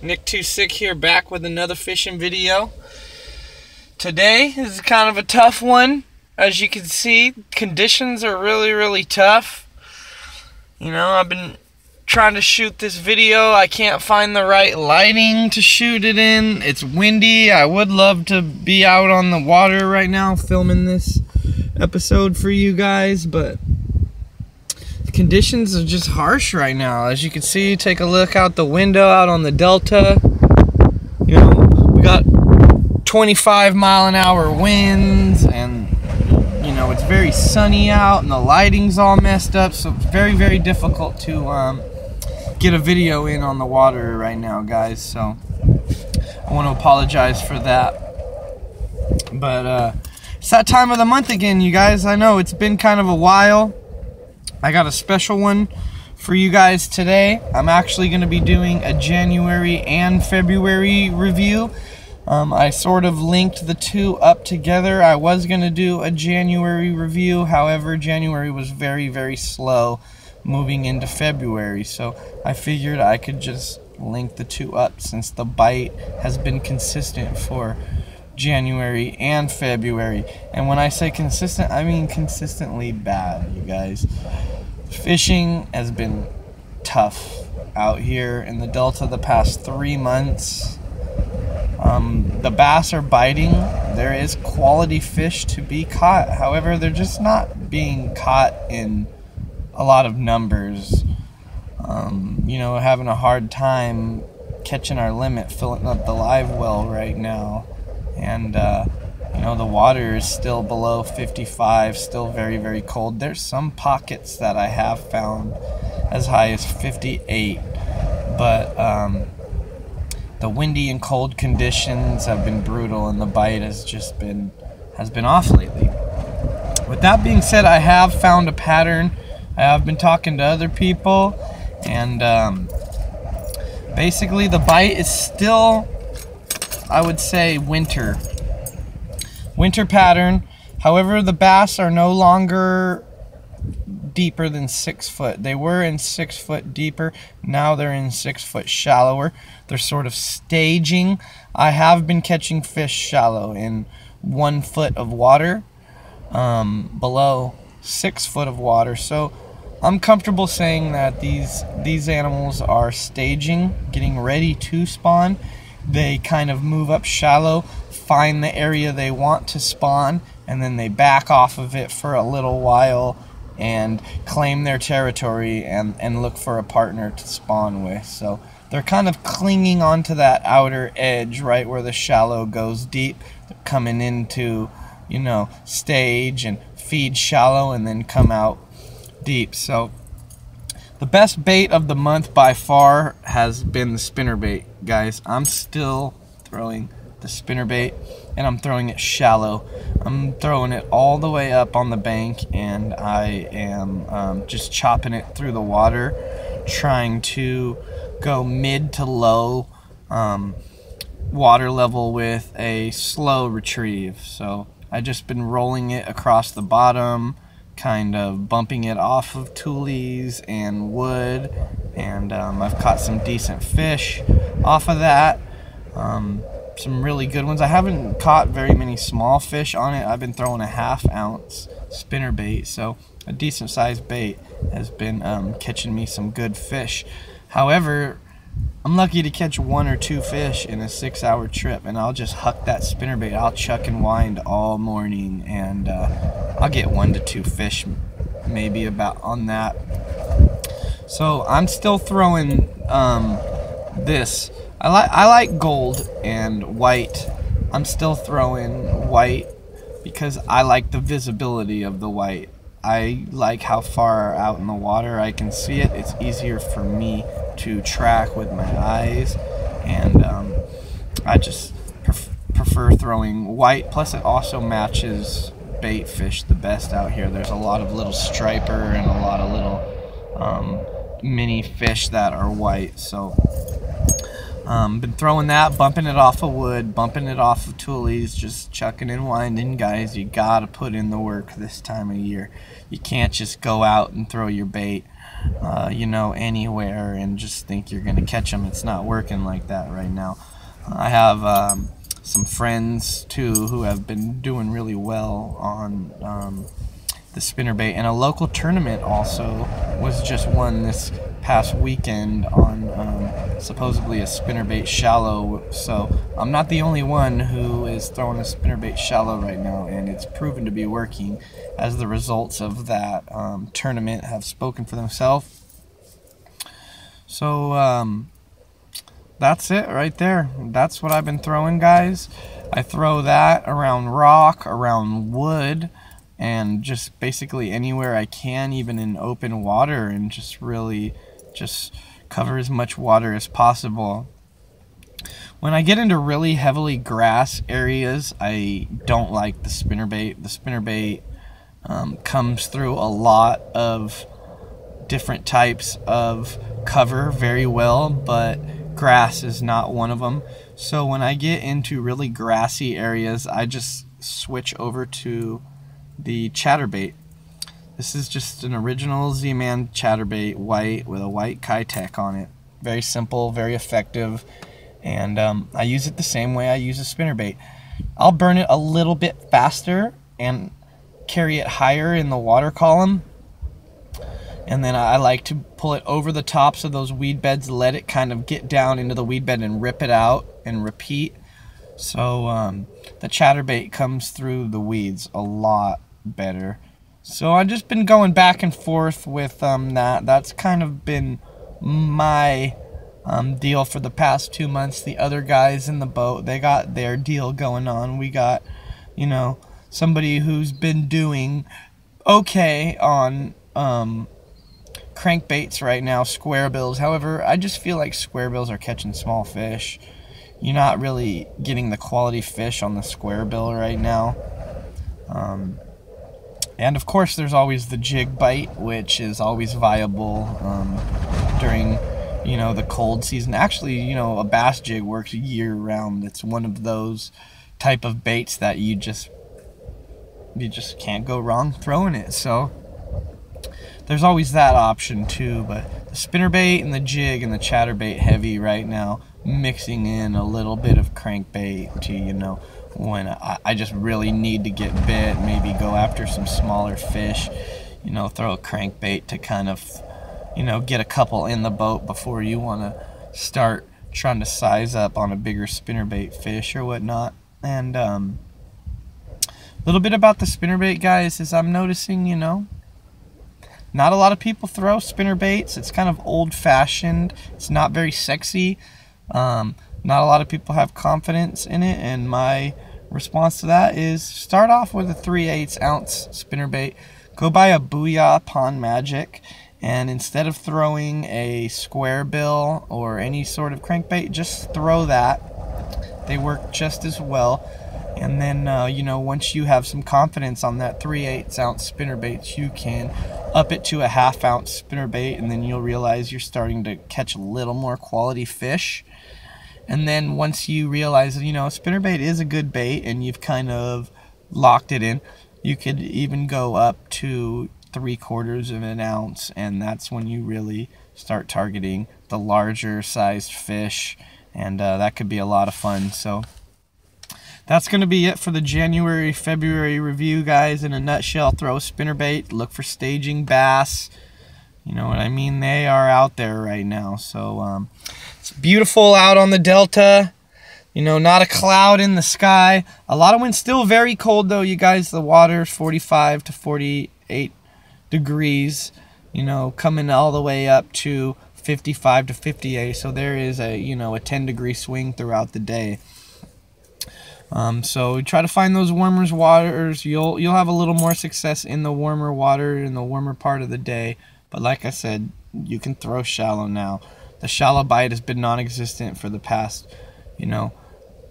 Nick Too Sick here, back with another fishing video. Today is kind of a tough one. As you can see, conditions are really tough. You know, I've been trying to shoot this video. I can't find the right lighting to shoot it in. It's windy. I would love to be out on the water right now filming this episode for you guys, but the conditions are just harsh right now. As you can see, take a look out the window out on the delta. You know, we got 25-mile-an-hour winds, and you know, it's very sunny out and the lighting's all messed up, so it's very difficult to get a video in on the water right now, guys. So I want to apologize for that, but it's that time of the month again, you guys. I know it's been kind of a while. I got a special one for you guys today. I'm actually going to be doing a January and February review. I sort of linked the two up together. I was going to do a January review, however, January was very slow moving into February, so I figured I could just link the two up since the bite has been consistent for January and February. And when I say consistent, I mean consistently bad, you guys. Fishing has been tough out here in the Delta the past 3 months. The bass are biting. There is quality fish to be caught. However, they're just not being caught in a lot of numbers. You know, having a hard time catching our limit, filling up the live well right now. And you know, the water is still below 55, still very cold. There's some pockets that I have found as high as 58, but the windy and cold conditions have been brutal, and the bite has been off lately. With that being said, I have found a pattern. I have been talking to other people, and basically the bite is still, I would say, winter pattern. However, the bass are no longer deeper than 6 foot. They were in 6 foot deeper. Now they're in 6 foot shallower. They're sort of staging. I have been catching fish shallow in 1 foot of water, below 6 foot of water. So I'm comfortable saying that these animals are staging, getting ready to spawn. They kind of move up shallow, find the area they want to spawn, and then they back off of it for a little while and claim their territory and look for a partner to spawn with. So they're kind of clinging onto that outer edge right where the shallow goes deep. They're coming into, you know, stage and feed shallow and then come out deep. So the best bait of the month by far has been the spinnerbait, guys. I'm still throwing the spinnerbait, and I'm throwing it shallow. I'm throwing it all the way up on the bank, and I am just chopping it through the water, trying to go mid to low water level with a slow retrieve. So I just been rolling it across the bottom, kind of bumping it off of tules and wood, and I've caught some decent fish off of that. Some really good ones. I haven't caught very many small fish on it. I've been throwing a 1/2 ounce spinnerbait, so a decent sized bait has been catching me some good fish. However, I'm lucky to catch 1 or 2 fish in a 6-hour trip, and I'll just huck that spinnerbait. I'll chuck and wind all morning, and I'll get 1 to 2 fish maybe about on that. So I'm still throwing this. I like gold and white. I'm still throwing white because I like the visibility of the white. I like how far out in the water I can see it. It's easier for me to track with my eyes, and I just prefer throwing white. Plus it also matches bait fish the best out here. There's a lot of little striper and a lot of little mini fish that are white. So been throwing that, bumping it off of wood, bumping it off of tules, just chucking and winding, guys. You gotta put in the work this time of year. You can't just go out and throw your bait. you know, anywhere and just think you're going to catch them. It's not working like that right now. I have some friends too who have been doing really well on the spinnerbait, and a local tournament also was just won this past weekend on supposedly a spinnerbait shallow. So I'm not the only one who is throwing a spinnerbait shallow right now, and it's proven to be working, as the results of that tournament have spoken for themselves. So that's it right there. That's what I've been throwing, guys. I throw that around rock, around wood, and just basically anywhere I can, even in open water, and just really just cover as much water as possible. When I get into really heavily grass areas, I don't like the spinnerbait. The spinnerbait comes through a lot of different types of cover very well, but grass is not one of them. So when I get into really grassy areas, I just switch over to the chatterbait. This is just an original Z-Man chatterbait, white, with a white Kitech on it. Very simple, very effective, and I use it the same way I use a spinnerbait. I'll burn it a little bit faster and carry it higher in the water column, and then I like to pull it over the tops of those weed beds, let it kind of get down into the weed bed and rip it out and repeat. So the chatterbait comes through the weeds a lot better. So I've just been going back and forth with that. That's kind of been my deal for the past 2 months. The other guys in the boat, they got their deal going on. We got, you know, somebody who's been doing okay on crankbaits right now, square bills. However, I just feel like square bills are catching small fish. You're not really getting the quality fish on the square bill right now. And of course there's always the jig bite, which is always viable during, you know, the cold season. Actually, you know, a bass jig works year round. It's one of those type of baits that you just can't go wrong throwing it. So there's always that option too, but the spinnerbait and the jig and the chatterbait heavy right now, mixing in a little bit of crankbait to, you know, when I just really need to get bit, maybe go after some smaller fish, you know, throw a crankbait to kind of, you know, get a couple in the boat before you want to start trying to size up on a bigger spinnerbait fish or whatnot. And a little bit about the spinnerbait, guys, is I'm noticing, you know, not a lot of people throw spinnerbaits. It's kind of old-fashioned. It's not very sexy. Not a lot of people have confidence in it, and my response to that is start off with a 3/8 ounce spinnerbait. Go buy a Booyah Pond Magic, and instead of throwing a square bill or any sort of crankbait, just throw that. They work just as well. And then, you know, once you have some confidence on that 3/8 ounce spinnerbait, you can up it to a 1/2 ounce spinnerbait, and then you'll realize you're starting to catch a little more quality fish. And then once you realize, you know, spinnerbait is a good bait and you've kind of locked it in, you could even go up to 3/4 of an ounce, and that's when you really start targeting the larger sized fish, and that could be a lot of fun. So that's going to be it for the January-February review, guys. In a nutshell, throw a spinnerbait, look for staging bass. You know what I mean? They are out there right now. So it's beautiful out on the Delta. You know, not a cloud in the sky. A lot of wind. Still very cold, though, you guys. The water's 45 to 48 degrees. You know, coming all the way up to 55 to 58. So there is a, you know, a 10-degree swing throughout the day. So try to find those warmer waters. You'll have a little more success in the warmer water in the warmer part of the day. But like I said, you can throw shallow now. The shallow bite has been non-existent for the past, you know,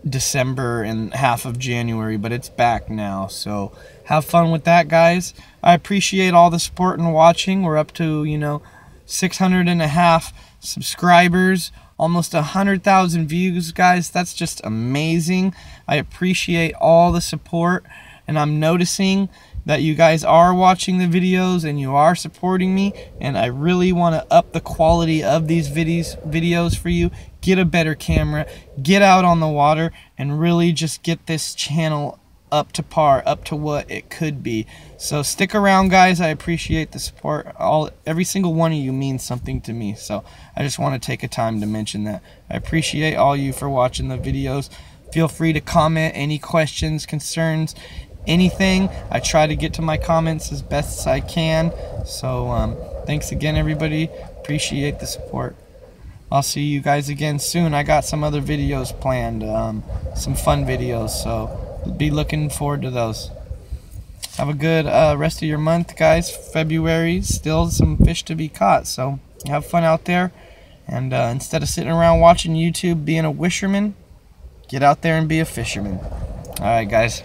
December and half of January, but it's back now. So have fun with that, guys. I appreciate all the support and watching. We're up to, you know, 600.5 subscribers. Almost 100,000 views, guys. That's just amazing. I appreciate all the support, and I'm noticing, that you guys are watching the videos and you are supporting me, and I really want to up the quality of these videos for you. Get a better camera, get out on the water, and really just get this channel up to par, up to what it could be. So stick around, guys. I appreciate the support. Every single one of you means something to me, so I just want to take a time to mention that. I appreciate all you for watching the videos. Feel free to comment any questions, concerns, anything. I try to get to my comments as best as I can. So thanks again, everybody. Appreciate the support. I'll see you guys again soon. I got some other videos planned, some fun videos, so be looking forward to those. Have a good rest of your month, guys. February, still some fish to be caught, so have fun out there. And instead of sitting around watching YouTube being a wisherman, get out there and be a fisherman. All right, guys.